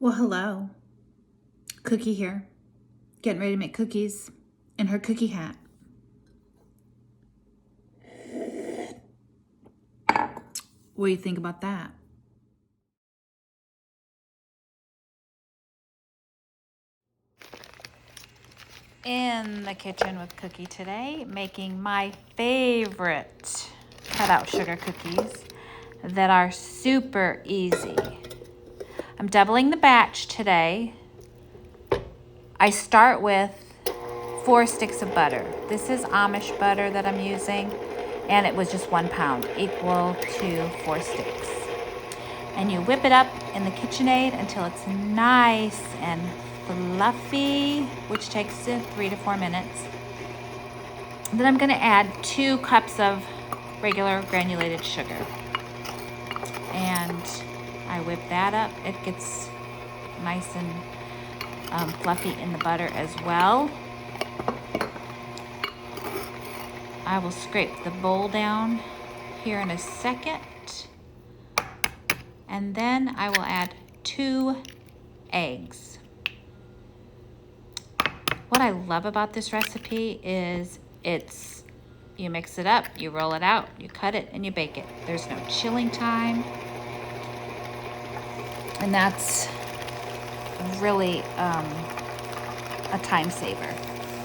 Well, hello. Cookie here, getting ready to make cookies in her cookie hat. What do you think about that? In the kitchen with Cookie today, making my favorite cutout sugar cookies that are super easy. I'm doubling the batch today. I start with 4 sticks of butter. This is Amish butter that I'm using, and it was just 1 pound, equal to 4 sticks. And you whip it up in the KitchenAid until it's nice and fluffy, which takes 3 to 4 minutes. Then I'm going to add 2 cups of regular granulated sugar. And I whip that up. It gets nice and fluffy in the butter as well. I will scrape the bowl down here in a second. And then I will add 2 eggs. What I love about this recipe is you mix it up, you roll it out, you cut it, and you bake it. There's no chilling time. And that's really a time saver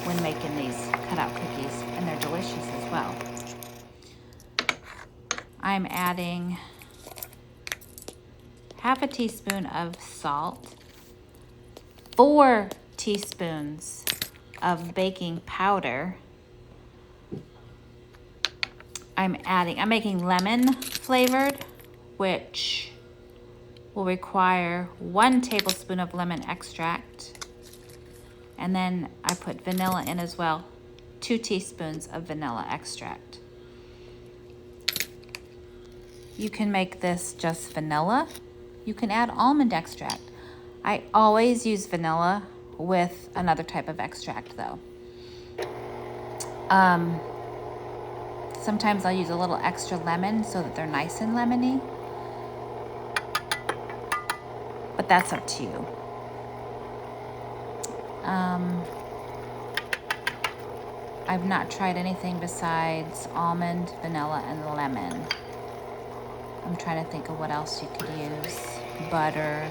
when making these cutout cookies, and they're delicious as well. I'm adding half a teaspoon of salt, 4 teaspoons of baking powder. I'm making lemon flavored, which will require 1 tablespoon of lemon extract. And then I put vanilla in as well, 2 teaspoons of vanilla extract. You can make this just vanilla. You can add almond extract. I always use vanilla with another type of extract though. Sometimes I'll use a little extra lemon so that they're nice and lemony. But that's up to you. I've not tried anything besides almond, vanilla, and lemon. I'm trying to think of what else you could use. Butter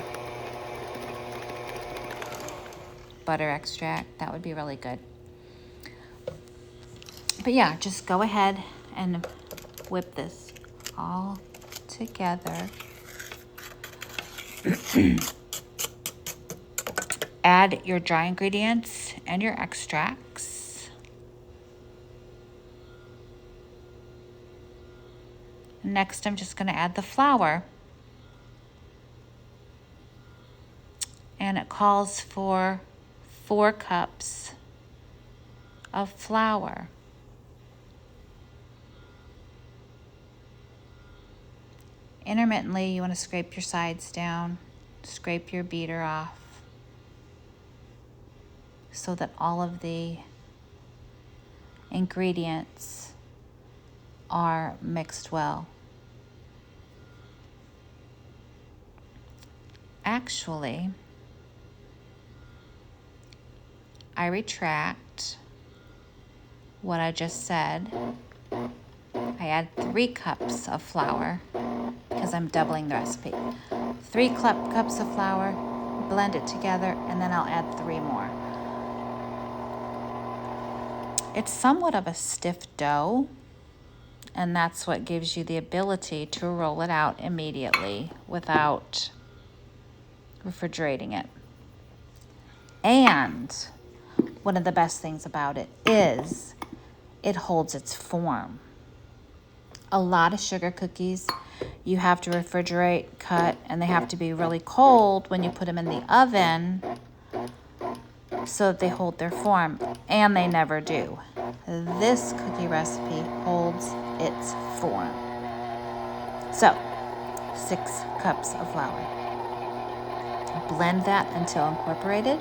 extract, that would be really good. But yeah, just go ahead and whip this all together. Add your dry ingredients and your extracts. Next, I'm just going to add the flour. And it calls for 4 cups of flour. Intermittently, you want to scrape your sides down, scrape your beater off, so that all of the ingredients are mixed well. Actually, I retract what I just said. I add 3 cups of flour because I'm doubling the recipe. 3 cups of flour, blend it together, and then I'll add 3 more. It's somewhat of a stiff dough, and that's what gives you the ability to roll it out immediately without refrigerating it. And one of the best things about it is it holds its form. A lot of sugar cookies you have to refrigerate, cut, and they have to be really cold when you put them in the oven so that they hold their form, and they never do. This cookie recipe holds its form. So, 6 cups of flour. Blend that until incorporated.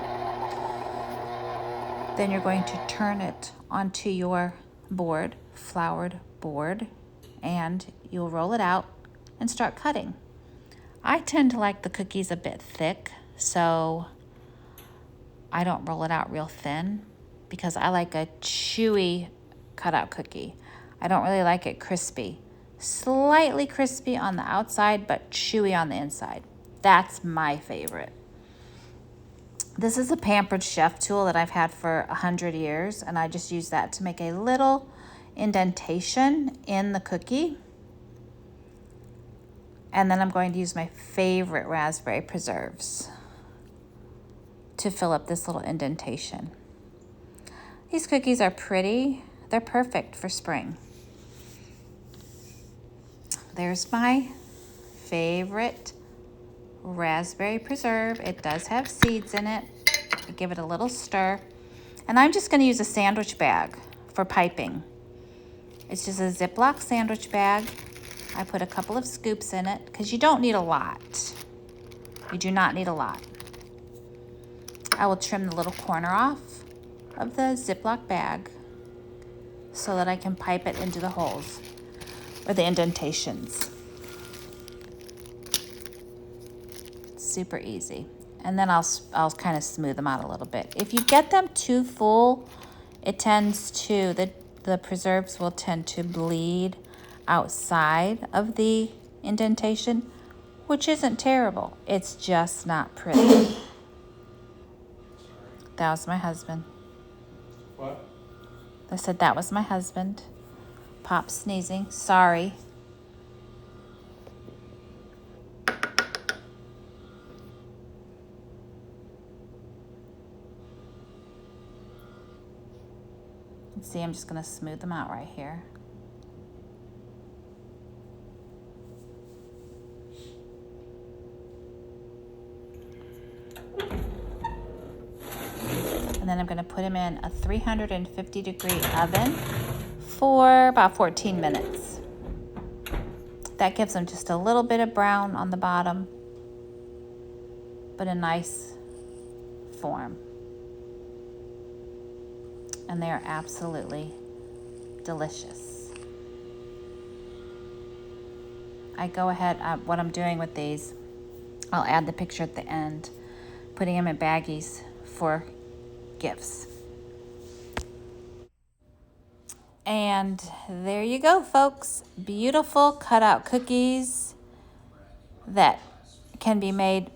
Then you're going to turn it onto your board, floured board, and you'll roll it out and start cutting. I tend to like the cookies a bit thick, so I don't roll it out real thin because I like a chewy cutout cookie. I don't really like it crispy. Slightly crispy on the outside, but chewy on the inside. That's my favorite. This is a Pampered Chef tool that I've had for 100 years, and I just use that to make a little indentation in the cookie. And then I'm going to use my favorite raspberry preserves to fill up this little indentation. These cookies are pretty. They're perfect for spring. There's my favorite raspberry preserve. It does have seeds in it. I give it a little stir. And I'm just going to use a sandwich bag for piping. It's just a Ziploc sandwich bag. I put a couple of scoops in it because you don't need a lot. You do not need a lot. I will trim the little corner off of the Ziploc bag so that I can pipe it into the holes or the indentations. Super easy. And then I'll kind of smooth them out a little bit. If you get them too full, it tends to, the preserves will tend to bleed outside of the indentation, which isn't terrible. It's just not pretty. That was my husband. What? I said that was my husband. Pop sneezing. Sorry. See, I'm just going to smooth them out right here. And then I'm going to put them in a 350-degree oven for about 14 minutes. That gives them just a little bit of brown on the bottom, but a nice form. And they are absolutely delicious. I go ahead, what I'm doing with these, I'll add the picture at the end, putting them in baggies for gifts. And there you go, folks. Beautiful cutout cookies that can be made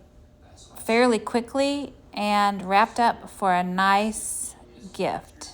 fairly quickly and wrapped up for a nice gift.